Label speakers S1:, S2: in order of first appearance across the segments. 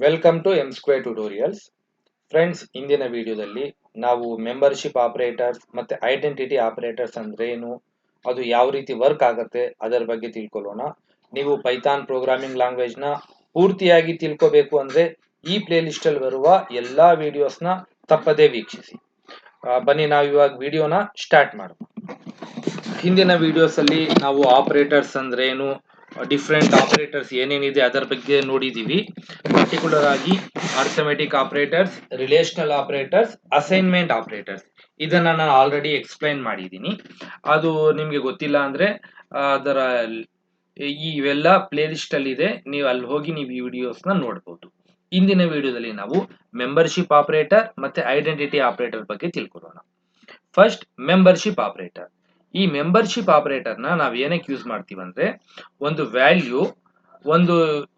S1: Welcome to M square tutorials. Friends, ಇಂದಿನ ವಿಡಿಯೋದಲ್ಲಿ ನಾವು ಮೆಂಬರ್ಶಿಪ್ ಆಪರೇಟರ್ಸ್ ಮತ್ತೆ ಐಡೆಂಟಿಟಿ ಆಪರೇಟರ್ಸ್ ಅಂದ್ರೆ ಏನು, ಅದು ಯಾವ ರೀತಿ ವರ್ಕ್ ಆಗುತ್ತೆ ಅದರ ಬಗ್ಗೆ ತಿಳ್ಕೊಳ್ಳೋಣ. ನೀವು ಪೈಥಾನ್ ಪ್ರೋಗ್ರಾಮಿಂಗ್ ಲ್ಯಾಂಗ್ವೇಜ್ ನ ಪೂರ್ತಿಯಾಗಿ ತಿಳ್ಕೋಬೇಕು ಅಂದ್ರೆ ಈ ಪ್ಲೇ ಲಿಸ್ಟ್ ಅಲ್ಲಿ ಬರುವ ಎಲ್ಲಾ ವಿಡಿಯೋಸ್ನ ತಪ್ಪದೇ ವೀಕ್ಷಿಸಿ. ಬನ್ನಿ ನಾವು ಇವಾಗ ವಿಡಿಯೋನ ಸ್ಟಾರ್ಟ್ ಮಾಡೋಣ. ಹಿಂದಿನ ವಿಡಿಯೋಸ್ ಅಲ್ಲಿ ನಾವು ಆಪರೇಟರ್ಸ್ ಅಂದ್ರೆ ಏನು, ಡಿಫ್ರೆಂಟ್ ಆಪರೇಟರ್ಸ್ ಏನೇನಿದೆ ಅದರ ಬಗ್ಗೆ ನೋಡಿದೀವಿ. ಪರ್ಟಿಕ್ಯುಲರ್ ಆಗಿ arithmetic operators, relational operators, assignment operators ಇದನ್ನ ನಾನು ಆಲ್ರೆಡಿ ಎಕ್ಸ್ಪ್ಲೈನ್ ಮಾಡಿದ್ದೀನಿ. ಅದು ನಿಮ್ಗೆ ಗೊತ್ತಿಲ್ಲ ಅಂದ್ರೆ ಅದರ ಇವೆಲ್ಲ ಪ್ಲೇ ಲಿಸ್ಟ್ ಅಲ್ಲಿ ಇದೆ, ನೀವು ಅಲ್ಲಿ ಹೋಗಿ ನೀವು ಈ ವಿಡಿಯೋಸ್ ನ ನೋಡಬಹುದು. ಇಂದಿನ ವಿಡಿಯೋದಲ್ಲಿ ನಾವು ಮೆಂಬರ್ಶಿಪ್ ಆಪರೇಟರ್ ಮತ್ತೆ ಐಡೆಂಟಿಟಿ ಆಪರೇಟರ್ ಬಗ್ಗೆ ತಿಳ್ಕೊಳ್ಳೋಣ. First, membership operator. ಈ ಮೆಂಬರ್ಶಿಪ್ ಆಪರೇಟರ್ ನ ನಾವ್ ಏನಕ್ಕೆ ಯೂಸ್ ಮಾಡ್ತೀವಿ ಅಂದ್ರೆ, ಒಂದು ವ್ಯಾಲ್ಯೂ ಒಂದು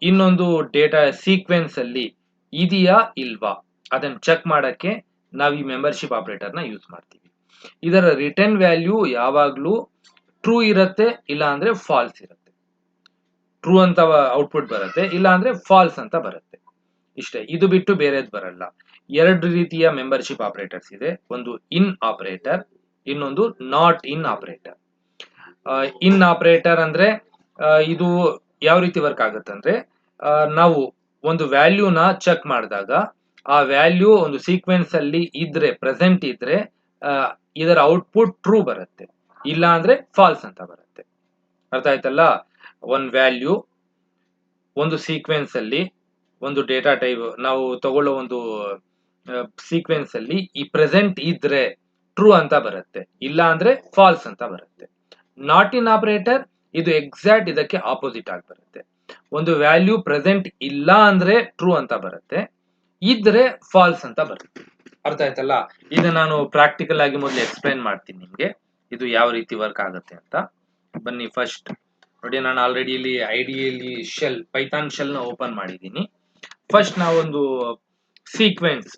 S1: ಇನ್ನೊಂದು ಡೇಟಾ ಸೀಕ್ವೆನ್ಸ್ ಅಲ್ಲಿ ಇದೆಯಾ ಇಲ್ವಾ ಅದನ್ನ ಚೆಕ್ ಮಾಡಕ್ಕೆ ನಾವು ಈ ಮೆಂಬರ್ಶಿಪ್ ಆಪರೇಟರ್ ನ ಯೂಸ್ ಮಾಡ್ತೀವಿ. ಇದರ ರಿಟರ್ನ್ ವ್ಯಾಲ್ಯೂ ಯಾವಾಗ್ಲೂ ಟ್ರೂ ಇರುತ್ತೆ, ಇಲ್ಲ ಅಂದ್ರೆ ಫಾಲ್ಸ್ ಇರುತ್ತೆ. ಟ್ರೂ ಅಂತ ಔಟ್ಪುಟ್ ಬರುತ್ತೆ, ಇಲ್ಲ ಅಂದ್ರೆ ಫಾಲ್ಸ್ ಅಂತ ಬರುತ್ತೆ. ಇಷ್ಟೇ, ಇದು ಬಿಟ್ಟು ಬೇರೆದ್ ಬರಲ್ಲ. ಎರಡು ರೀತಿಯ ಮೆಂಬರ್ಶಿಪ್ ಆಪರೇಟರ್ಸ್ ಇದೆ. ಒಂದು ಇನ್ ಆಪರೇಟರ್, ಇನ್ನೊಂದು not in operator. In operator ಅಂದ್ರೆ ಇದು ಯಾವ ರೀತಿ ವರ್ಕ್ ಆಗುತ್ತೆ ಅಂದ್ರೆ, ನಾವು ಒಂದು ವ್ಯಾಲ್ಯೂನ ಚೆಕ್ ಮಾಡಿದಾಗ ಆ ವ್ಯಾಲ್ಯೂ ಒಂದು ಸೀಕ್ವೆನ್ಸ್ ಅಲ್ಲಿ ಇದ್ರೆ, ಪ್ರೆಸೆಂಟ್ ಇದ್ರೆ ಇದರ ಔಟ್ಪುಟ್ ಟ್ರೂ ಬರುತ್ತೆ, ಇಲ್ಲ ಅಂದ್ರೆ ಫಾಲ್ಸ್ ಅಂತ ಬರುತ್ತೆ. ಅರ್ಥ ಆಯ್ತಲ್ಲ? ಒಂದು ವ್ಯಾಲ್ಯೂ ಒಂದು ಸೀಕ್ವೆನ್ಸ್ ಅಲ್ಲಿ, ಒಂದು ಡೇಟಾ ಟೈಪ್ ನಾವು ತಗೊಳ್ಳೋ ಒಂದು ಸೀಕ್ವೆನ್ಸ್ ಅಲ್ಲಿ ಈ ಪ್ರೆಸೆಂಟ್ ಇದ್ರೆ ಟ್ರೂ ಅಂತ ಬರುತ್ತೆ, ಇಲ್ಲ ಅಂದ್ರೆ ಫಾಲ್ಸ್ ಅಂತ ಬರುತ್ತೆ. ನಾಟ್ ಇನ್ ಆಪರೇಟರ್ ಇದು ಎಕ್ಸಾಕ್ಟ್ ಇದಕ್ಕೆ ಆಪೋಸಿಟ್ ಆಗಿ ಬರುತ್ತೆ. ಒಂದು ವ್ಯಾಲ್ಯೂ ಪ್ರೆಸೆಂಟ್ ಇಲ್ಲ ಅಂದ್ರೆ ಟ್ರೂ ಅಂತ ಬರುತ್ತೆ, ಇದ್ರೆ ಫಾಲ್ಸ್ ಅಂತ ಬರುತ್ತೆ. ಅರ್ಥ ಆಯ್ತಲ್ಲ? ಇದು ನಾನು ಪ್ರಾಕ್ಟಿಕಲ್ ಆಗಿ ಮೊದಲು ಎಕ್ಸ್ಪ್ಲೈನ್ ಮಾಡ್ತೀನಿ ನಿಮ್ಗೆ, ಇದು ಯಾವ ರೀತಿ ವರ್ಕ್ ಆಗುತ್ತೆ ಅಂತ. ಬನ್ನಿ, ಫಸ್ಟ್ ನೋಡಿ, ನಾನು ಆಲ್ರೆಡಿ ಇಲ್ಲಿ ಐಡಿಯಲ್ಲಿ ಪೈಥಾನ್ ಶೆಲ್ ನ ಓಪನ್ ಮಾಡಿದ್ದೀನಿ. ಫಸ್ಟ್ ನಾವೊಂದು ಸೀಕ್ವೆನ್ಸ್,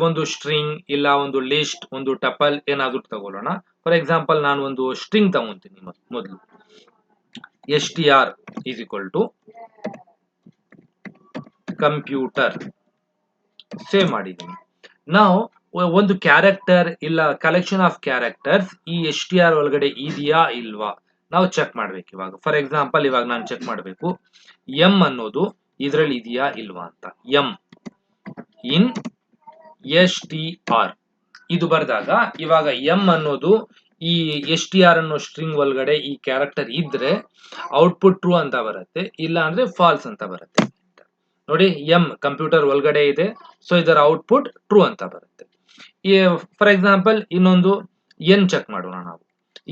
S1: ಒಂದು ಸ್ಟ್ರಿಂಗ್ ಇಲ್ಲ ಒಂದು ಲಿಸ್ಟ್, ಒಂದು ಟಪಲ್ ಏನಾದ್ರೂ ತಗೊಳ್ಳೋಣ. ಫಾರ್ ಎಕ್ಸಾಂಪಲ್ ನಾನು ಒಂದು ಸ್ಟ್ರಿಂಗ್ ತಗೊಂತೀನಿ. ಮೊದಲು str is equal to computer save ಮಾಡಿದ್ದೀನಿ. ನಾವು ಒಂದು ಕ್ಯಾರೆಕ್ಟರ್ ಇಲ್ಲ ಕಲೆಕ್ಷನ್ ಆಫ್ ಕ್ಯಾರೆಕ್ಟರ್ಸ್ ಈ str ಒಳಗಡೆ ಇದೆಯಾ ಇಲ್ವಾ ನಾವು ಚೆಕ್ ಮಾಡ್ಬೇಕು. ಇವಾಗ ಫಾರ್ ಎಕ್ಸಾಂಪಲ್ ಇವಾಗ ನಾನು ಚೆಕ್ ಮಾಡಬೇಕು ಎಂ ಅನ್ನೋದು ಇದ್ರಲ್ಲಿ ಇದೆಯಾ ಇಲ್ವಾ ಅಂತ. ಎಂ ಇನ್ str ಇದು ಬರೆದಾಗ ಇವಾಗ ಎಂ ಅನ್ನೋದು ಈ str ಅನ್ನೋ ಸ್ಟ್ರಿಂಗ್ ಒಳಗಡೆ ಈ ಕ್ಯಾರೆಕ್ಟರ್ ಇದ್ರೆ ಔಟ್ಪುಟ್ ಟ್ರೂ ಅಂತ ಬರುತ್ತೆ, ಇಲ್ಲ ಅಂದ್ರೆ ಫಾಲ್ಸ್ ಅಂತ ಬರುತ್ತೆ. ನೋಡಿ, ಎಂ ಕಂಪ್ಯೂಟರ್ ಒಳಗಡೆ ಇದೆ, ಸೊ ಇದರ ಔಟ್ಪುಟ್ ಟ್ರೂ ಅಂತ ಬರುತ್ತೆ. ಫಾರ್ ಎಕ್ಸಾಂಪಲ್ ಇನ್ನೊಂದು ಎನ್ ಚೆಕ್ ಮಾಡೋಣ. ನಾವು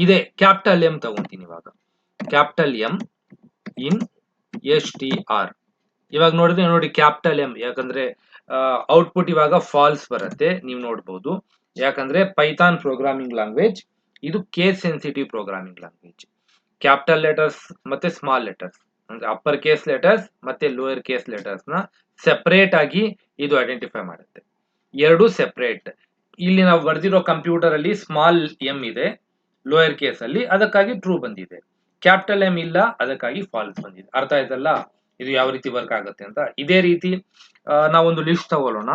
S1: ಇದೆ ಕ್ಯಾಪಿಟಲ್ ಎಂ ತಗೊಂತೀನಿ. ಇವಾಗ ಕ್ಯಾಪಿಟಲ್ ಎಂ ಇನ್ str ಇವಾಗ ನೋಡಿದ್ರೆ ನೋಡಿ ಕ್ಯಾಪಿಟಲ್ ಎಂ, ಯಾಕಂದ್ರೆ ಔಟ್ಪುಟ್ ಇವಾಗ ಫಾಲ್ಸ್ ಬರುತ್ತೆ, ನೀವು ನೋಡಬಹುದು. ಯಾಕಂದ್ರೆ ಪೈಥಾನ್ ಪ್ರೋಗ್ರಾಮಿಂಗ್ ಲ್ಯಾಂಗ್ವೇಜ್ ಇದು case sensitive programming language. Capital letters ಮತ್ತೆ ಸ್ಮಾಲ್ ಲೆಟರ್ಸ್ ಅಂದ್ರೆ ಅಪ್ಪರ್ ಕೇಸ್ ಲೆಟರ್ಸ್ ಮತ್ತೆ ಲೋಯರ್ ಕೇಸ್ ಲೆಟರ್ಸ್ ನ ಸೆಪರೇಟ್ ಆಗಿ ಇದು ಐಡೆಂಟಿಫೈ ಮಾಡುತ್ತೆ. ಎರಡು ಸೆಪರೇಟ್. ಇಲ್ಲಿ ನಾವು ಬರ್ದಿರೋ ಕಂಪ್ಯೂಟರ್ ಅಲ್ಲಿ ಸ್ಮಾಲ್ ಎಂ ಇದೆ ಲೋಯರ್ ಕೇಸ್ ಅಲ್ಲಿ, ಅದಕ್ಕಾಗಿ ಟ್ರೂ ಬಂದಿದೆ. ಕ್ಯಾಪಿಟಲ್ ಎಂ ಇಲ್ಲ, ಅದಕ್ಕಾಗಿ ಫಾಲ್ಸ್ ಬಂದಿದೆ. ಅರ್ಥ ಆಯ್ತಲ್ಲ ಇದು ಯಾವ ರೀತಿ ವರ್ಕ್ ಆಗುತ್ತೆ ಅಂತ. ಇದೇ ರೀತಿ ನಾವೊಂದು ಲಿಸ್ಟ್ ತಗೊಳ್ಳೋಣ.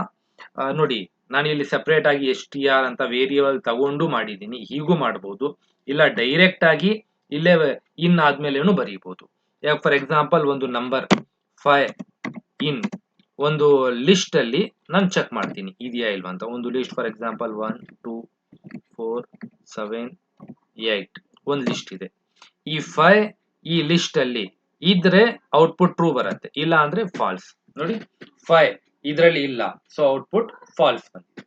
S1: ನೋಡಿ, ನಾನು ಇಲ್ಲಿ ಸೆಪರೇಟ್ ಆಗಿ str ಅಂತ ವೇರಿಯೇಬಲ್ ತಗೊಂಡು ಮಾಡಿದ್ದೀನಿ, ಹೀಗೂ ಮಾಡಬಹುದು, ಇಲ್ಲ ಡೈರೆಕ್ಟ್ ಆಗಿ ಇಲ್ಲೇ ಇನ್ ಆದ್ಮೇಲೆನು ಬರೀಬಹುದು. ಫಾರ್ ಎಕ್ಸಾಂಪಲ್ ಒಂದು ನಂಬರ್ 5 ಇನ್ ಒಂದು ಲಿಸ್ಟ್ ಅಲ್ಲಿ ನಾನು ಚೆಕ್ ಮಾಡ್ತೀನಿ ಇದೆಯಾ ಇಲ್ವಾ ಅಂತ. ಒಂದು ಲಿಸ್ಟ್ ಫಾರ್ ಎಕ್ಸಾಂಪಲ್ 1 2 4 7 8 ಒಂದು ಲಿಸ್ಟ್ ಇದೆ. ಈ 5 ಈ ಲಿಸ್ಟ್ ಅಲ್ಲಿ ಇದ್ರೆ ಔಟ್ಪುಟ್ ಟ್ರೂ ಬರುತ್ತೆ, ಇಲ್ಲ ಅಂದ್ರೆ ಫಾಲ್ಸ್. ನೋಡಿ, 5 ಇದ್ರಲ್ಲಿ ಇಲ್ಲ, ಸೊ ಔಟ್ಪುಟ್ ಫಾಲ್ಸ್ ಬಂದಿದೆ.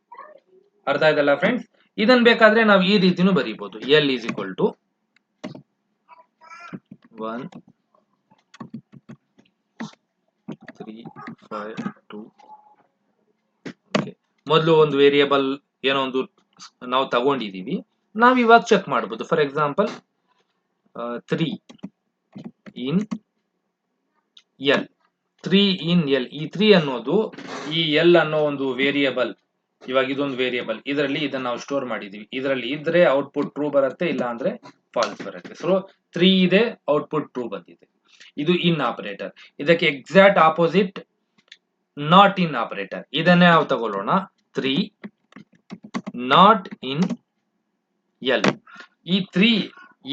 S1: ಅರ್ಥ ಆಯ್ತಲ್ಲ ಫ್ರೆಂಡ್ಸ್? ಇದನ್ ಬೇಕಾದ್ರೆ ನಾವು ಈ ರೀತಿನೂ ಬರೀಬಹುದು. L is equal to 1 3 5 2. ಮೊದಲು ಒಂದು ವೇರಿಯೇಬಲ್ ಏನೋ ಒಂದು ನಾವು ತಗೊಂಡಿದೀವಿ, ನಾವು ಇವಾಗ ಚೆಕ್ ಮಾಡಬಹುದು. For example 3 in L. 3 in L, ಈ 3 ಅನ್ನೋದು ಈ ಎಲ್ ಅನ್ನೋ ಒಂದು ವೇರಿಯೇಬಲ್. ಇವಾಗ ಇದೊಂದು ವೇರಿಯೇಬಲ್, ಇದರಲ್ಲಿ ಇದನ್ನ ನಾವು ಸ್ಟೋರ್ ಮಾಡಿದೀವಿ. ಇದರಲ್ಲಿ ಇದ್ರೆ ಔಟ್ಪುಟ್ ಟ್ರೂ ಬರುತ್ತೆ, ಇಲ್ಲ ಅಂದ್ರೆ ಫಾಲ್ಸ್ ಬರುತ್ತೆ. ಸೊ 3 ಇದೆ, ಔಟ್ಪುಟ್ ಟ್ರೂ ಬಂದಿದೆ. ಇದು ಇನ್ ಆಪರೇಟರ್. ಇದಕ್ಕೆ exact opposite not in operator. ಇದನ್ನೇ ನಾವು ತಗೊಳ್ಳೋಣ 3 ನಾಟ್ ಇನ್ ಎಲ್. ಈ 3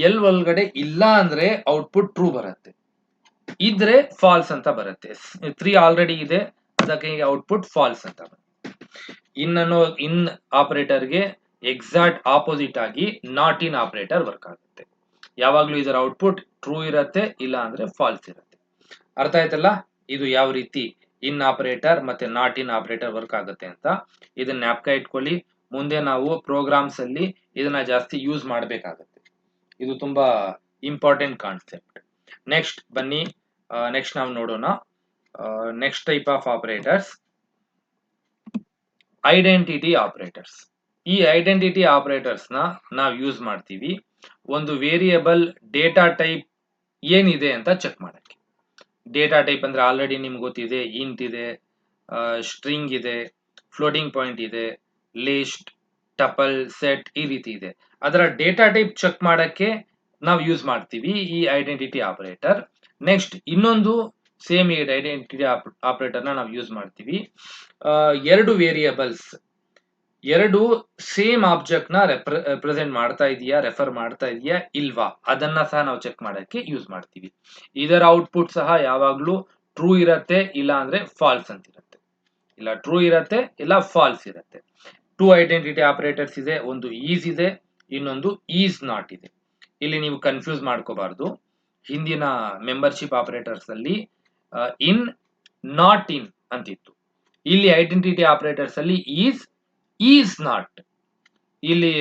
S1: ಎಲ್ ಒಳಗಡೆ ಇಲ್ಲ ಅಂದ್ರೆ ಔಟ್ಪುಟ್ ಟ್ರೂ ಬರುತ್ತೆ, ಇದ್ರೆ ಫಾಲ್ಸ್ ಅಂತ ಬರುತ್ತೆ. 3 ಆಲ್ರೆಡಿ ಇದೆ, ಅದಕ್ಕೆ ಔಟ್ಪುಟ್ ಫಾಲ್ಸ್ ಅಂತ ಬರುತ್ತೆ. ಇನ್ ಆಪರೇಟರ್ಗೆ ಎಕ್ಸಾಕ್ಟ್ ಆಪೋಸಿಟ್ ಆಗಿ ನಾಟ್ ಇನ್ ಆಪರೇಟರ್ ವರ್ಕ್ ಆಗುತ್ತೆ. ಯಾವಾಗ್ಲೂ ಇದರ ಔಟ್ಪುಟ್ ಟ್ರೂ ಇರುತ್ತೆ, ಇಲ್ಲ ಅಂದ್ರೆ ಫಾಲ್ಸ್ ಇರುತ್ತೆ. ಅರ್ಥ ಆಯ್ತಲ್ಲ, ಇದು ಯಾವ ರೀತಿ ಇನ್ ಆಪರೇಟರ್ ಮತ್ತೆ ನಾಟ್ ಇನ್ ಆಪರೇಟರ್ ವರ್ಕ್ ಆಗುತ್ತೆ ಅಂತ. ಇದನ್ನ ಜ್ಞಾಪಕ ಇಟ್ಕೊಳ್ಳಿ, ಮುಂದೆ ನಾವು ಪ್ರೋಗ್ರಾಮ್ಸ್ ಅಲ್ಲಿ ಇದನ್ನ ಜಾಸ್ತಿ ಯೂಸ್ ಮಾಡಬೇಕಾಗುತ್ತೆ. ಇದು ತುಂಬಾ ಇಂಪಾರ್ಟೆಂಟ್ ಕಾನ್ಸೆಪ್ಟ್. ನೆಕ್ಸ್ಟ್ ಬನ್ನಿ, ನೆಕ್ಸ್ಟ್ ನಾವು ನೋಡೋಣ next type of operators, identity operators. ಈ ಐಡೆಂಟಿಟಿ ಆಪರೇಟರ್ಸ್ ನ ನಾವು ಯೂಸ್ ಮಾಡ್ತೀವಿ ಒಂದು ವೇರಿಯೇಬಲ್ ಡೇಟಾ ಟೈಪ್ ಏನಿದೆ ಅಂತ ಚೆಕ್ ಮಾಡಕ್ಕೆ. ಡೇಟಾ ಟೈಪ್ ಅಂದ್ರೆ ಆಲ್ರೆಡಿ ನಿಮ್ಗೆ ಗೊತ್ತಿದೆ, ಇಂಟ್ ಇದೆ, ಸ್ಟ್ರಿಂಗ್ ಇದೆ, ಫ್ಲೋಟಿಂಗ್ ಪಾಯಿಂಟ್ ಇದೆ, ಲಿಸ್ಟ್, ಟಪಲ್, ಸೆಟ್, ಈ ರೀತಿ ಇದೆ. ಅದರ ಡೇಟಾ ಟೈಪ್ ಚೆಕ್ ಮಾಡಕ್ಕೆ ನಾವು ಯೂಸ್ ಮಾಡ್ತೀವಿ ಈ ಐಡೆಂಟಿಟಿ ಆಪರೇಟರ್. ನೆಕ್ಸ್ಟ್ ಇನ್ನೊಂದು ಸೇಮ್ ಈ ಐಡೆಂಟಿಟಿ ಆಪರೇಟರ್ ನ ನಾವು ಯೂಸ್ ಮಾಡ್ತೀವಿ ಎರಡು ವೇರಿಯೇಬಲ್ಸ್, ಎರಡು ಸೇಮ್ ಆಬ್ಜೆಕ್ಟ್ ನ ರೆಪ್ರೆಸೆಂಟ್ ಮಾಡ್ತಾ ಇದೆಯಾ, ರೆಫರ್ ಮಾಡ್ತಾ ಇದೆಯಾ ಇಲ್ವಾ, ಅದನ್ನ ಸಹ ನಾವು ಚೆಕ್ ಮಾಡಕ್ಕೆ ಯೂಸ್ ಮಾಡ್ತೀವಿ. ಇದರ ಔಟ್ಪುಟ್ ಸಹ ಯಾವಾಗ್ಲೂ ಟ್ರೂ ಇರತ್ತೆ, ಇಲ್ಲ ಅಂದ್ರೆ ಫಾಲ್ಸ್ ಅಂತ ಇರುತ್ತೆ. ಇಲ್ಲ ಟ್ರೂ ಇರತ್ತೆ, ಇಲ್ಲ ಫಾಲ್ಸ್ ಇರತ್ತೆ. 2 ಐಡೆಂಟಿಟಿ ಆಪರೇಟರ್ಸ್ ಇದೆ, ಒಂದು ಈಸ್ ಇದೆ, ಇನ್ನೊಂದು ಈಸ್ ನಾಟ್ ಇದೆ. ಇಲ್ಲಿ ನೀವು ಕನ್ಫ್ಯೂಸ್ ಮಾಡ್ಕೋಬಾರ್ದು. ಹಿಂದಿನ ಮೆಂಬರ್ಶಿಪ್ ಆಪರೇಟರ್ಸ್ ಅಲ್ಲಿ ಇನ್ ನಾಟ್ ಇನ್ ಅಂತಿತ್ತು. ಇಲ್ಲಿ ಐಡೆಂಟಿಟಿ ಆಪರೇಟರ್ಸ್ ಅಲ್ಲಿ ಈಸ್ ನಾಟ್. ಇಲ್ಲಿ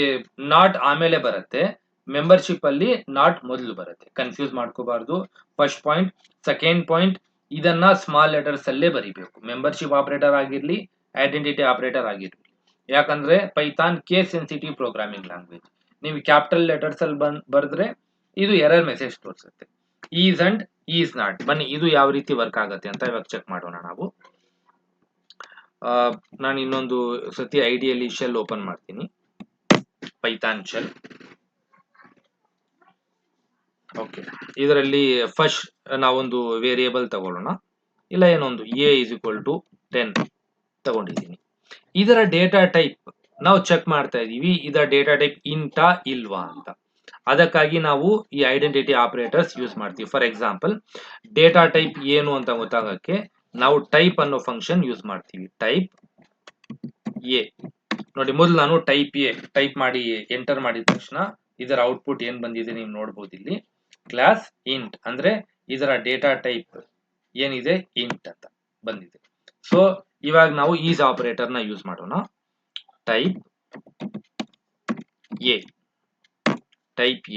S1: ನಾಟ್ ಆಮೇಲೆ ಬರುತ್ತೆ, ಮೆಂಬರ್ಶಿಪ್ ಅಲ್ಲಿ ನಾಟ್ ಮೊದಲು ಬರುತ್ತೆ. ಕನ್ಫ್ಯೂಸ್ ಮಾಡ್ಕೋಬಾರ್ದು. ಫಸ್ಟ್ ಪಾಯಿಂಟ್, ಸೆಕೆಂಡ್ ಪಾಯಿಂಟ್ ಇದನ್ನ ಸ್ಮಾಲ್ ಲೆಟರ್ಸ್ ಅಲ್ಲೇ ಬರಿಬೇಕು. ಮೆಂಬರ್ಶಿಪ್ ಆಪರೇಟರ್ ಆಗಿರ್ಲಿ, ಐಡೆಂಟಿಟಿ ಆಪರೇಟರ್ ಆಗಿರ್ಲಿ. ಯಾಕಂದ್ರೆ Python case sensitive programming language. ನೀವು ಕ್ಯಾಪಿಟಲ್ ಲೆಟರ್ಸ್ ಅಲ್ಲಿ ಬರೆದ್ರೆ ಇದು ಎರರ್ ಮೆಸೇಜ್ ತೋರಿಸುತ್ತೆ. Is and is not. ಬನ್ನಿ ಇದು ಯಾವ ರೀತಿ ವರ್ಕ್ ಆಗುತ್ತೆ ಅಂತ ಇವಾಗ ಚೆಕ್ ಮಾಡೋಣ ನಾವು. ನಾನು ಇನ್ನೊಂದು ಸತಿ ಐಡಿಯಲ್ಲಿ ಶೆಲ್ ಓಪನ್ ಮಾಡ್ತೀನಿ, ಪೈಥಾನ್ ಶೆಲ್. ಓಕೆ, ಇದರಲ್ಲಿ ಫಸ್ಟ್ ನಾವೊಂದು ವೇರಿಯೇಬಲ್ ತಗೊಳ್ಳೋಣ, ಇಲ್ಲ ಏನೊಂದು ಎ ಇಸ್ ಈಕ್ವಲ್ ಟು 10 ತಗೊಂಡಿದ್ದೀನಿ. ಇದರ ಡೇಟಾ ಟೈಪ್ ನಾವು ಚೆಕ್ ಮಾಡ್ತಾ ಇದೀವಿ, ಇದರ ಡೇಟಾ ಟೈಪ್ ಇಂಟಾ ಇಲ್ವಾ ಅಂತ. ಅದಕ್ಕಾಗಿ ನಾವು ಈ ಐಡೆಂಟಿಟಿ ಆಪರೇಟರ್ಸ್ ಯೂಸ್ ಮಾಡ್ತೀವಿ. ಫಾರ್ ಎಕ್ಸಾಂಪಲ್ ಡೇಟಾ ಟೈಪ್ ಏನು ಅಂತ ಗೊತ್ತಾಗಕ್ಕೆ ನಾವು ಟೈಪ್ ಅನ್ನೋ ಫಂಕ್ಷನ್ ಯೂಸ್ ಮಾಡ್ತೀವಿ. ಟೈಪ್ ಎ ನೋಡಿ, ಮೊದಲು ನಾನು ಟೈಪ್ ಮಾಡಿ ಎಂಟರ್ ಮಾಡಿದ ತಕ್ಷಣ ಇದರ ಔಟ್ಪುಟ್ ಏನ್ ಬಂದಿದೆ ನೀವು ನೋಡಬಹುದು. ಇಲ್ಲಿ ಕ್ಲಾಸ್ ಇಂಟ್ ಅಂದ್ರೆ ಇದರ ಡೇಟಾ ಟೈಪ್ ಏನಿದೆ ಇಂಟ್ ಅಂತ ಬಂದಿದೆ. ಸೊ ಇವಾಗ ನಾವು ಈಸ್ ಆಪರೇಟರ್ ನ ಯೂಸ್ ಮಾಡೋಣ. Type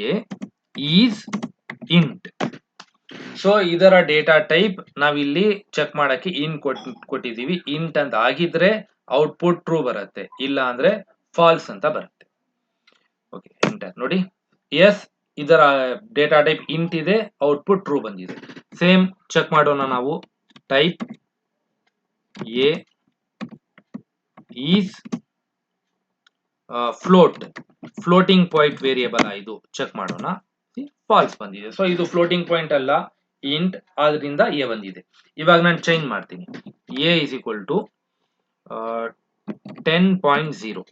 S1: a is int. So ಇದರ ಡೇಟಾ ಟೈಪ್ ನಾವಿಲ್ಲಿ ಚೆಕ್ ಮಾಡಕ್ಕೆ ಇನ್ ಕೊಟ್ಟಿದೀವಿ. ಇಂಟ್ ಅಂತ ಆಗಿದ್ರೆ ಔಟ್ಪುಟ್ ಟ್ರೂ ಬರುತ್ತೆ, ಇಲ್ಲ ಅಂದ್ರೆ ಫಾಲ್ಸ್ ಅಂತ ಬರುತ್ತೆ. ಓಕೆ, ಎಂಟರ್ ನೋಡಿ. ಎಸ್, ಇದರ ಡೇಟಾ ಟೈಪ್ ಇಂಟ್ ಇದೆ, ಔಟ್ಪುಟ್ ಟ್ರೂ ಬಂದಿದೆ. ಸೇಮ್ ಚೆಕ್ ಮಾಡೋಣ ನಾವು. Type a is floating point variable ಇದು ಚೆಕ್ ಮಾಡೋಣ. ಫಾಲ್ಸ್ ಬಂದಿದೆ. ಸೊ ಇದು ಫ್ಲೋಟಿಂಗ್ ಪಾಯಿಂಟ್ ಅಲ್ಲ, ಇಂಟ್, ಆದ್ರಿಂದ ಎ ಬಂದಿದೆ. ಇವಾಗ ನಾನು ಚೇಂಜ್ ಮಾಡ್ತೀನಿ. A is equal to 10.0.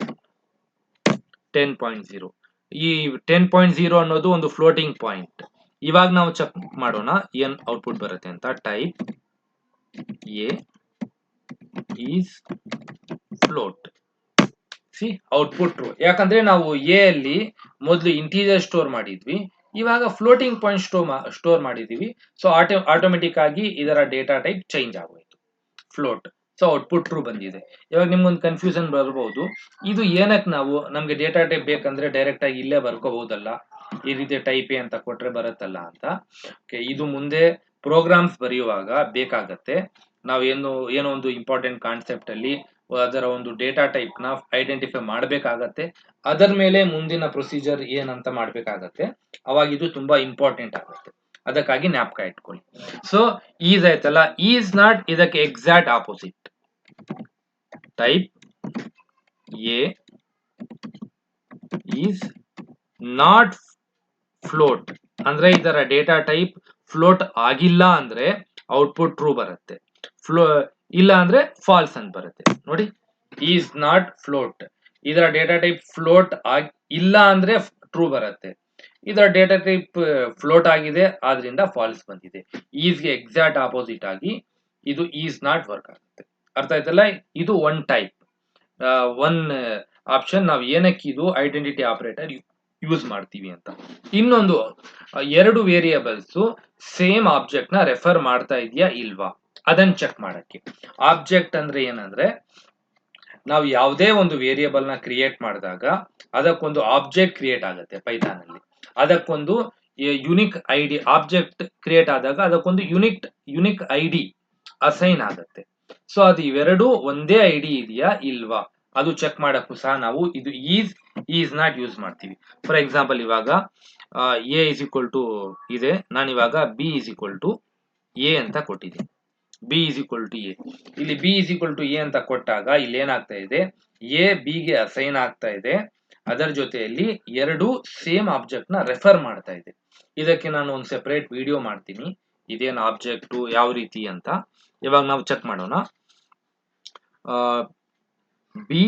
S1: ಈ 10.0 ಅನ್ನೋದು ಒಂದು ಫ್ಲೋಟಿಂಗ್ ಪಾಯಿಂಟ್. ಇವಾಗ ನಾವು ಚೆಕ್ ಮಾಡೋಣ ಏನ್ ಔಟ್ಪುಟ್ ಬರುತ್ತೆ ಅಂತ. Type a is float. C output true. ಯಾಕಂದ್ರೆ ನಾವು ಎ ಅಲ್ಲಿ ಮೊದಲು ಇಂಟೀಜರ್ ಸ್ಟೋರ್ ಮಾಡಿದ್ವಿ, ಇವಾಗ ಫ್ಲೋಟಿಂಗ್ ಪಾಯಿಂಟ್ ಸ್ಟೋರ್ ಮಾಡಿದೀವಿ. ಸೊ ಆಟೋಮೆಟಿಕ್ ಆಗಿ ಇದರ ಡೇಟಾ ಟೈಪ್ ಚೇಂಜ್ ಆಗೋಯ್ತು, ಫ್ಲೋಟ್. ಸೊ ಔಟ್ಪುಟ್ ಟ್ರೂ ಬಂದಿದೆ. ಇವಾಗ ನಿಮ್ಗೊಂದು ಕನ್ಫ್ಯೂಷನ್ ಬರಬಹುದು, ಇದು ಏನಕ್ಕೆ ನಾವು ನಮ್ಗೆ ಡೇಟಾ ಟೈಪ್ ಬೇಕಂದ್ರೆ ಡೈರೆಕ್ಟ್ ಆಗಿ ಇಲ್ಲೇ ಬರ್ಕೋಬಹುದಲ್ಲ, ಈ ರೀತಿ ಟೈಪ್ ಎ ಅಂತ ಕೊಟ್ರೆ ಬರುತ್ತಲ್ಲ ಅಂತ. ಇದು ಮುಂದೆ ಪ್ರೋಗ್ರಾಮ್ಸ್ ಬರೆಯುವಾಗ ಬೇಕಾಗತ್ತೆ. ನಾವು ಏನೋ ಒಂದು ಇಂಪಾರ್ಟೆಂಟ್ ಕಾನ್ಸೆಪ್ಟ್ ಅಲ್ಲಿ ಅದರ ಒಂದು ಡೇಟಾ ಟೈಪ್ ನ ಐಡೆಂಟಿಫೈ ಮಾಡಬೇಕಾಗತ್ತೆ. ಅದರ ಮೇಲೆ ಮುಂದಿನ ಪ್ರೊಸೀಜರ್ ಏನಂತ ಮಾಡ್ಬೇಕಾಗತ್ತೆ. ಅವಾಗ ಇದು ತುಂಬಾ ಇಂಪಾರ್ಟೆಂಟ್ ಆಗುತ್ತೆ. ಅದಕ್ಕಾಗಿ ಜ್ಞಾಪಕ ಇಟ್ಕೊಳ್ಳಿ. ಸೊ ಈಸ್ ಆಯ್ತಲ್ಲ, ಈಸ್ ನಾಟ್ ಇದಕ್ಕೆ exact opposite. Type a is not float ಅಂದ್ರೆ ಇದರ ಡೇಟಾ ಟೈಪ್ ಫ್ಲೋಟ್ ಆಗಿಲ್ಲ ಅಂದ್ರೆ ಔಟ್ಪುಟ್ ಟ್ರೂ ಬರುತ್ತೆ. ಇಲ್ಲ ಅಂದ್ರೆ ಫಾಲ್ಸ್ ಅಂತ ಬರುತ್ತೆ. ನೋಡಿ, ಈಸ್ ನಾಟ್ ಫ್ಲೋಟ್, ಇದರ ಡೇಟಾ ಟೈಪ್ ಫ್ಲೋಟ್ ಇಲ್ಲ ಅಂದ್ರೆ ಟ್ರೂ ಬರುತ್ತೆ. ಇದರ ಡೇಟಾ ಟೈಪ್ ಫ್ಲೋಟ್ ಆಗಿದೆ, ಆದ್ರಿಂದ ಫಾಲ್ಸ್ ಬಂದಿದೆ. ಈಸ್ಗೆ ಎಕ್ಸಾಕ್ಟ್ ಆಪೋಸಿಟ್ ಆಗಿ ಇದು ಈಸ್ ನಾಟ್ ವರ್ಕ್ ಆಗುತ್ತೆ. ಅರ್ಥ ಆಯ್ತಲ್ಲ? ಇದು ಒನ್ ಟೈಪ್, ಒನ್ ಆಪ್ಷನ್. ನಾವು ಏನಕ್ಕೆ ಇದು ಐಡೆಂಟಿಟಿ ಆಪರೇಟರ್ ಯೂಸ್ ಮಾಡ್ತೀವಿ ಅಂತ. ಇನ್ನೊಂದು, ಎರಡು ವೇರಿಯೇಬಲ್ಸ್ ಸೇಮ್ ಆಬ್ಜೆಕ್ಟ್ ನ ರೆಫರ್ ಮಾಡ್ತಾ ಇದೆಯಾ ಇಲ್ವಾ ಅದನ್ನ ಚೆಕ್ ಮಾಡಕ್ಕೆ. ಆಬ್ಜೆಕ್ಟ್ ಅಂದ್ರೆ ಏನಂದ್ರೆ, ನಾವು ಯಾವುದೇ ಒಂದು ವೇರಿಯೇಬಲ್ ನ ಕ್ರಿಯೇಟ್ ಮಾಡಿದಾಗ ಅದಕ್ಕೊಂದು ಆಬ್ಜೆಕ್ಟ್ ಕ್ರಿಯೇಟ್ ಆಗುತ್ತೆ ಪೈಥಾನ್ ಅಲ್ಲಿ. ಅದಕ್ಕೊಂದು ಯುನಿಕ್ ಐಡಿ, ಆಬ್ಜೆಕ್ಟ್ ಕ್ರಿಯೇಟ್ ಆದಾಗ ಅದಕ್ಕೊಂದು ಯುನಿಕ್ ಐಡಿ ಅಸೈನ್ ಆಗುತ್ತೆ. ಸೊ ಅದು ಇವೆರಡು ಒಂದೇ ಐಡಿ ಇದೆಯಾ ಇಲ್ವಾ ಅದು ಚೆಕ್ ಮಾಡಕ್ಕೂ ಸಹ ನಾವು ಇದು ಈಸ್ ನಾಟ್ ಯೂಸ್ ಮಾಡ್ತೀವಿ. ಫಾರ್ ಎಕ್ಸಾಂಪಲ್, ಇವಾಗ ಎ ಇಸ್ ಈಕ್ವಲ್ ಟು ಇದೆ, ನಾನು ಇವಾಗ B is equal to A ಅಂತ ಕೊಟ್ಟಿದ್ದೀನಿ. B is equal to A, ಇಲ್ಲಿ B is equal to A ಅಂತ ಕೊಟ್ಟಾಗ ಇಲ್ಲಿ ಏನಾಗ್ತಾ ಇದೆ, ಎ ಬಿ ಗೆ ಅಸೈನ್ ಆಗ್ತಾ ಇದೆ, ಅದರ ಜೊತೆಯಲ್ಲಿ ಎರಡು ಸೇಮ್ ಆಬ್ಜೆಕ್ಟ್ ನ ರೆಫರ್ ಮಾಡ್ತಾ ಇದೆ. ಇದಕ್ಕೆ ನಾನು ಒಂದು ಸೆಪರೇಟ್ ವಿಡಿಯೋ ಮಾಡ್ತೀನಿ, ಇದೇನು ಆಬ್ಜೆಕ್ಟ್ ಯಾವ ರೀತಿ ಅಂತ. ಇವಾಗ ನಾವು ಚೆಕ್ ಮಾಡೋಣ. B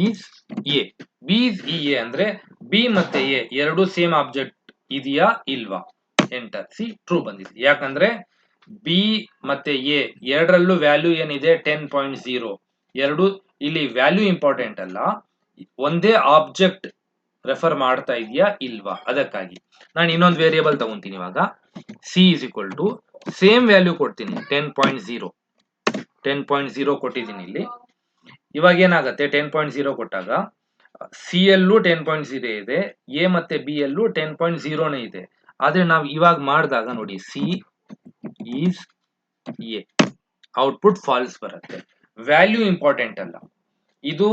S1: is A, B is A ಅಂದ್ರೆ ಬಿ ಮತ್ತೆ ಎ ಎರಡು ಸೇಮ್ ಆಬ್ಜೆಕ್ಟ್ ಇದೆಯಾ ಇಲ್ವಾ. ಎಂಟರ್. ಸಿ, ಟ್ರೂ ಬಂದಿದೆ. ಯಾಕಂದ್ರೆ ಬಿ ಮತ್ತೆ ಎ ಎರಡರಲ್ಲೂ ವ್ಯಾಲ್ಯೂ ಏನಿದೆ 10.0. ಎರಡು ಇಲ್ಲಿ ವ್ಯಾಲ್ಯೂ ಇಂಪಾರ್ಟೆಂಟ್ ಅಲ್ಲ, ಒಂದೇ ಆಬ್ಜೆಕ್ಟ್ ರೆಫರ್ ಮಾಡ್ತಾ ಇದೆಯಾ ಇಲ್ವಾ ಅದಕ್ಕಾಗಿ. ನಾನು ಇನ್ನೊಂದು ವೇರಿಯೇಬಲ್ ತಗೊಂತೀನಿ. ಇವಾಗ c is equal to same value ಕೊಡ್ತೀನಿ, 10.0 ಕೊಟ್ಟಿದ್ದೀನಿ ಇಲ್ಲಿ. ಇವಾಗ ಏನಾಗುತ್ತೆ, 10.0 ಕೊಟ್ಟಾಗ ಸಿ ಯಲ್ಲೂ 10.0 ಇದೆ, ಎ ಮತ್ತೆ ಬಿ ಯಲ್ಲೂ 10.0 ಇದೆ. ಆದ್ರೆ ನಾವು ಇವಾಗ ಮಾಡಿದಾಗ ನೋಡಿ, c is a, output false ಬರುತ್ತೆ. ವ್ಯಾಲ್ಯೂ ಇಂಪಾರ್ಟೆಂಟ್ ಅಲ್ಲ, ಇದು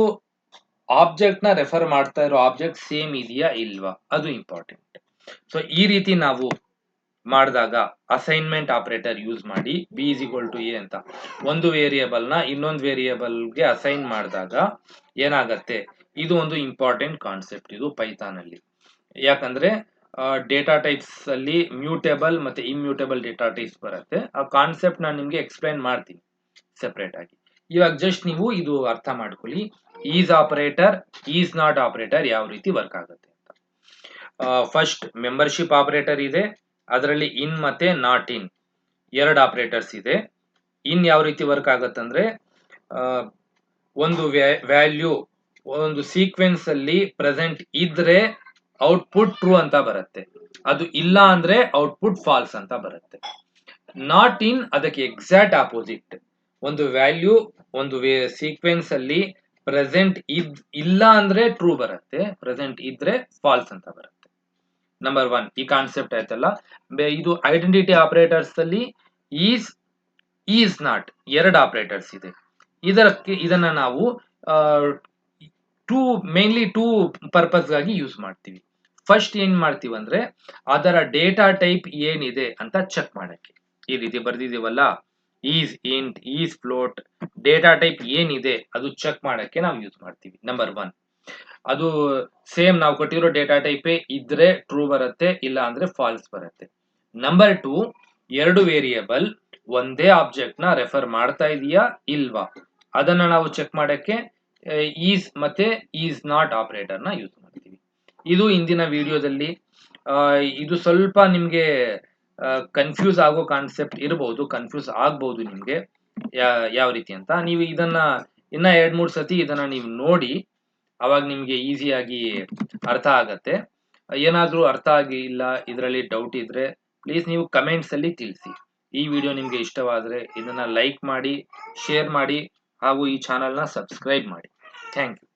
S1: ಆಬ್ಜೆಕ್ಟ್ ನ ರೆಫರ್ ಮಾಡ್ತಾ ಇರೋ ಆಬ್ಜೆಕ್ಟ್ ಸೇಮ್ ಇದೆಯಾ ಇಲ್ವಾ ಅದು ಇಂಪಾರ್ಟೆಂಟ್. ಸೊ ಈ ರೀತಿ ನಾವು ಮಾಡಿದಾಗ ಅಸೈನ್ಮೆಂಟ್ ಆಪರೇಟರ್ ಯೂಸ್ ಮಾಡಿ b is equal to A ಅಂತ ಒಂದು ವೇರಿಯೇಬಲ್ ನ ಇನ್ನೊಂದು ವೇರಿಯೇಬಲ್ ಗೆ ಅಸೈನ್ ಮಾಡಿದಾಗ ಏನಾಗತ್ತೆ, ಇದು ಒಂದು ಇಂಪಾರ್ಟೆಂಟ್ ಕಾನ್ಸೆಪ್ಟ್ ಇದು ಪೈಥಾನ್ ಅಲ್ಲಿ. ಯಾಕಂದ್ರೆ ಡೇಟಾ ಟೈಪ್ಸ್ ಅಲ್ಲಿ ಮ್ಯೂಟೇಬಲ್ ಮತ್ತೆ ಇಮ್ಯೂಟೇಬಲ್ ಡೇಟಾ ಟೈಪ್ಸ್ ಬರುತ್ತೆ. ಆ ಕಾನ್ಸೆಪ್ಟ್ ನಾನು ನಿಮ್ಗೆ ಎಕ್ಸ್ಪ್ಲೈನ್ ಮಾಡ್ತೀನಿ ಸೆಪರೇಟ್ ಆಗಿ. ಇವಾಗ ಜಸ್ಟ್ ನೀವು ಇದು ಅರ್ಥ ಮಾಡ್ಕೊಳ್ಳಿ, is operator, is not operator ಯಾವ ರೀತಿ ವರ್ಕ್ ಆಗುತ್ತೆ ಅಂತ. ಫಸ್ಟ್ ಮೆಂಬರ್ಶಿಪ್ ಆಪರೇಟರ್ ಇದೆ, ಅದರಲ್ಲಿ ಇನ್ ಮತ್ತೆ ನಾಟ್ ಇನ್ ಎರಡು ಆಪರೇಟರ್ಸ್ ಇದೆ. ಇನ್ ಯಾವ ರೀತಿ ವರ್ಕ್ ಆಗುತ್ತಂದ್ರೆ, ಒಂದು ವ್ಯಾಲ್ಯೂ ಒಂದು ಸೀಕ್ವೆನ್ಸ್ ಅಲ್ಲಿ ಪ್ರೆಸೆಂಟ್ ಇದ್ರೆ ಔಟ್ಪುಟ್ ಟ್ರೂ ಅಂತ ಬರುತ್ತೆ, ಅದು ಇಲ್ಲ ಅಂದ್ರೆ ಔಟ್ಪುಟ್ ಫಾಲ್ಸ್ ಅಂತ ಬರುತ್ತೆ. ನಾಟ್ ಇನ್ ಅದಕ್ಕೆ ಎಕ್ಸಾಕ್ಟ್ ಆಪೋಸಿಟ್, ಒಂದು ವ್ಯಾಲ್ಯೂ ಒಂದು ಸೀಕ್ವೆನ್ಸ್ ಅಲ್ಲಿ ಪ್ರೆಸೆಂಟ್ ಇಲ್ಲ ಅಂದ್ರೆ ಟ್ರೂ ಬರುತ್ತೆ, ಪ್ರೆಸೆಂಟ್ ಇದ್ರೆ ಫಾಲ್ಸ್ ಅಂತ ಬರುತ್ತೆ. ನಂಬರ್ ಒನ್, ಈ ಕಾನ್ಸೆಪ್ಟ್ ಆಯ್ತಲ್ಲ. ಇದು ಐಡೆಂಟಿಟಿ ಆಪರೇಟರ್ಸ್ ಅಲ್ಲಿ ಈಸ್ ನಾಟ್ ಎರಡು ಆಪರೇಟರ್ಸ್ ಇದೆ. ಇದನ್ನ ನಾವು ಮೇನ್ಲಿ ಟೂ ಪರ್ಪಸ್ ಗಾಗಿ ಯೂಸ್ ಮಾಡ್ತೀವಿ. ಫಸ್ಟ್ ಏನ್ ಮಾಡ್ತೀವಿ ಅಂದ್ರೆ, ಅದರ ಡೇಟಾ ಟೈಪ್ ಏನಿದೆ ಅಂತ ಚೆಕ್ ಮಾಡಕ್ಕೆ. ಈ ರೀತಿ ಬರ್ದಿದೀವಲ್ಲ, is int, is float, data type ಏನಿದೆ ಅದು ಚೆಕ್ ಮಾಡಕ್ಕೆ ನಾವು ಯೂಸ್ ಮಾಡ್ತೀವಿ. ನಂಬರ್ ಒನ್, ಅದು ಸೇಮ್ ನಾವು ಕೊಟ್ಟಿರೋ ಡೇಟಾ ಟೈಪ್ ಇದ್ರೆ ಟ್ರೂ ಬರುತ್ತೆ, ಇಲ್ಲ ಅಂದ್ರೆ ಫಾಲ್ಸ್ ಬರುತ್ತೆ. ನಂಬರ್ ಟೂ, ಎರಡು ವೇರಿಯೇಬಲ್ ಒಂದೇ ಆಬ್ಜೆಕ್ಟ್ ನ ರೆಫರ್ ಮಾಡ್ತಾ ಇದೆಯಾ ಇಲ್ವಾ ಅದನ್ನ ನಾವು ಚೆಕ್ ಮಾಡಕ್ಕೆ ಈಸ್ ಮತ್ತೆ ಈಸ್ ನಾಟ್ ಆಪರೇಟರ್ ನ ಯೂಸ್ ಮಾಡ್ತೀವಿ. ಇದು ಇಂದಿನ ವಿಡಿಯೋದಲ್ಲಿ. ಇದು ಸ್ವಲ್ಪ ನಿಮ್ಗೆ ಕನ್ಫ್ಯೂಸ್ ಆಗೋ ಕಾನ್ಸೆಪ್ಟ್ ಇರಬಹುದು, ಕನ್ಫ್ಯೂಸ್ ಆಗ್ಬಹುದು ನಿಮ್ಗೆ ಯಾವ ರೀತಿ ಅಂತ. ನೀವು ಇದನ್ನ ಇನ್ನ 2-3 ಸತಿ ಇದನ್ನ ನೀವು ನೋಡಿ, ಅವಾಗ ನಿಮ್ಗೆ ಈಸಿಯಾಗಿ ಅರ್ಥ ಆಗತ್ತೆ. ಏನಾದ್ರೂ ಅರ್ಥ ಆಗಿಲ್ಲ, ಇದರಲ್ಲಿ ಡೌಟ್ ಇದ್ರೆ ಪ್ಲೀಸ್ ನೀವು ಕಮೆಂಟ್ಸ್ ಅಲ್ಲಿ ತಿಳಿಸಿ. ಈ ವಿಡಿಯೋ ನಿಮ್ಗೆ ಇಷ್ಟವಾದ್ರೆ ಇದನ್ನ ಲೈಕ್ ಮಾಡಿ, ಶೇರ್ ಮಾಡಿ ಹಾಗೂ ಈ ಚಾನೆಲ್ ನ ಸಬ್ಸ್ಕ್ರೈಬ್ ಮಾಡಿ. Thank you.